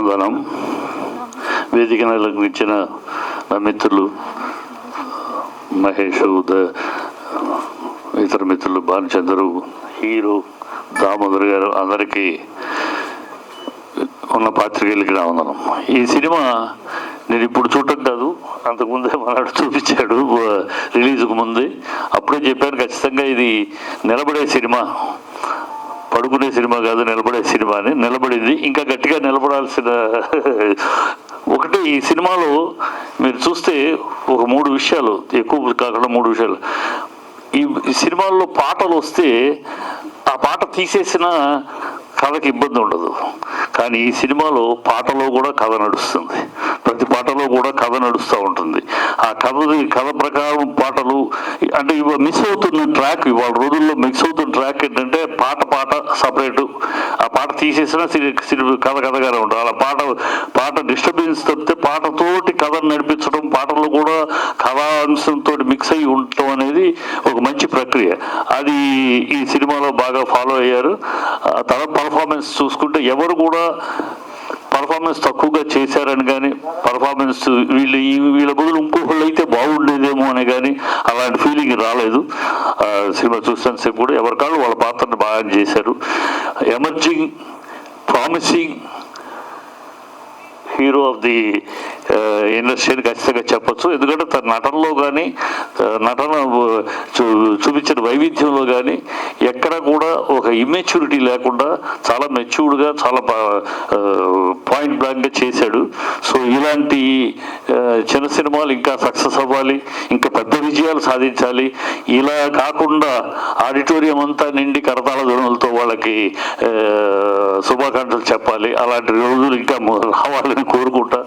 వందనం. వేదికలకు ఇచ్చిన నా మిత్రులు మహేష్, ఇతర మిత్రులు భానుచంద్రు, హీరో దామోదర్ గారు, అందరికీ ఉన్న పాత్రికేయులకి నా వందనం. ఈ సినిమా నేను ఇప్పుడు చూడటం కాదు, అంతకుముందే మనడు చూపించాడు రిలీజ్కు ముందే. అప్పుడే చెప్పాను ఖచ్చితంగా ఇది నిలబడే సినిమా, పడుకునే సినిమా కాదు, నిలబడే సినిమా అని. నిలబడింది, ఇంకా గట్టిగా నిలబడాల్సిన. ఒకటి, ఈ సినిమాలో మీరు చూస్తే ఒక 3 విషయాలు, ఎక్కువ కాకుండా 3 విషయాలు. ఈ సినిమాల్లో పాటలు వస్తే ఆ పాట తీసేసిన కథకి ఇబ్బంది ఉండదు, కానీ ఈ సినిమాలో పాటలో కూడా కథ నడుస్తుంది. ప్రతి పాటలో కూడా కథ నడుస్తూ ఉంటుంది. ఆ కథ ప్రకారం పాటలు అంటే ఇవాళ మిస్ అవుతున్న ట్రాక్, ఇవాళ రోజుల్లో మిస్ అవుతున్న ట్రాక్ ఏంటంటే పాట సపరేటు, ఆ పాట తీసేసిన కథగానే ఉంటుంది. అలా పాట డిస్టర్బెన్స్ తప్పితే పాటతోటి కథను నడిపించడం, పాటలో కూడా కథాంశంతో మిక్స్ అయ్యి ఉండటం అనేది ఒక మంచి ప్రక్రియ. అది ఈ సినిమాలో బాగా ఫాలో అయ్యారు. తర్వాత పర్ఫార్మెన్స్ చూసుకుంటే ఎవరు కూడా పర్ఫార్మెన్స్ తక్కువగా చేశారని కానీ, పర్ఫార్మెన్స్ వీళ్ళ బదులు ఇంకొకళ్ళు అయితే బాగుండేదేమో అని కానీ అలాంటి ఫీలింగ్ రాలేదు. సినిమా చూస్తాను సేపు కూడా ఎవరి కాళ్ళు వాళ్ళ పాత్రను బాగా చేశారు. Emerging, promising hero of the ఇండస్ట్రీని ఖచ్చితంగా చెప్పచ్చు. ఎందుకంటే తన నటనలో కానీ, నటన చూపించిన వైవిధ్యంలో కానీ ఎక్కడ కూడా ఒక ఇమ్మెచ్యూరిటీ లేకుండా చాలా మెచ్యూర్డ్గా, చాలా పాయింట్ బ్లాంక్గా చేశాడు. సో ఇలాంటి చిన్న సినిమాలు ఇంకా సక్సెస్ అవ్వాలి, ఇంకా పెద్ద విజయాలు సాధించాలి. ఇలా కాకుండా ఆడిటోరియం అంతా నిండి కరతాళ ధ్వనులతో వాళ్ళకి శుభాకాంక్షలు చెప్పాలి. అలాంటి రోజులు ఇంకా రావాలని కోరుకుంటా.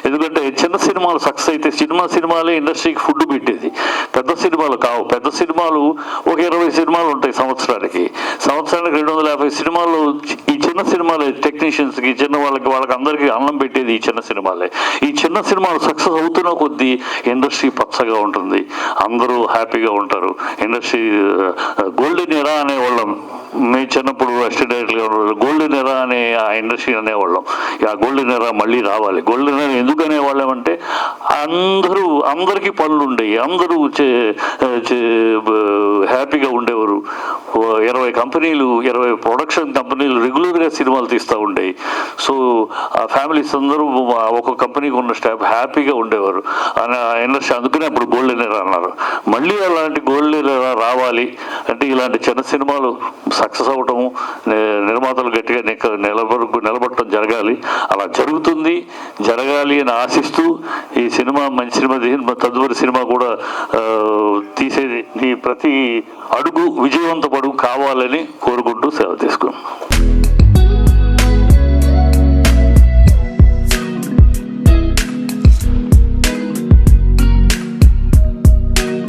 ఎందుకంటే చిన్న సినిమాలు సక్సెస్ అయితే, సినిమాలే ఇండస్ట్రీకి ఫుడ్ పెట్టేది, పెద్ద సినిమాలు కావు. పెద్ద సినిమాలు ఒక 20 సినిమాలు ఉంటాయి సంవత్సరానికి 250 సినిమాలు. ఈ చిన్న సినిమాలే టెక్నీషియన్స్కి, చిన్న వాళ్ళకి అందరికీ అన్నం పెట్టేది ఈ చిన్న సినిమాలే. ఈ చిన్న సినిమాలు సక్సెస్ అవుతున్న కొద్దీ ఇండస్ట్రీ పచ్చగా ఉంటుంది, అందరూ హ్యాపీగా ఉంటారు. ఇండస్ట్రీ గోల్డెన్ ఎరా అనేవాళ్ళం మేము చిన్నప్పుడు. అసిస్టెంట్ డైరెక్టర్గా గోల్డెన్ ఎరా అనే ఆ ఇండస్ట్రీ అనేవాళ్ళం. ఆ గోల్డెన్ ఎరా మళ్ళీ రావాలి. గోల్డెన్ ఎరా ఎందుకు అనేవాళ్ళం అంటే అందరికీ పనులు ఉండేవి, అందరూ హ్యాపీగా ఉండేవారు. 20 కంపెనీలు, 20 ప్రొడక్షన్ కంపెనీలు రెగ్యులర్గా సినిమాలు తీస్తూ ఉండేవి. సో ఆ ఫ్యామిలీస్ అందరూ ఒక కంపెనీకి ఉన్న స్టాఫ్ హ్యాపీగా ఉండేవారు ఇండస్ట్రీ. అందుకనే అప్పుడు గోల్డెన్ ఎరా అన్నారు. మళ్ళీ అలాంటి గోల్డెన్ ఎరా రావాలి అంటే ఇలాంటి చిన్న సినిమాలు సక్సెస్ అవ్వటము, నిర్మాతలు గట్టిగా నిలబడటం జరగాలి. అలా జరగాలి అని ఆశిస్తూ ఈ సినిమా మంచి సినిమా, తదుపరి సినిమా కూడా తీసేది నీ ప్రతి అడుగు విజయవంతపడు కావాలని కోరుకుంటూ సెలవు తీసుకున్నాం.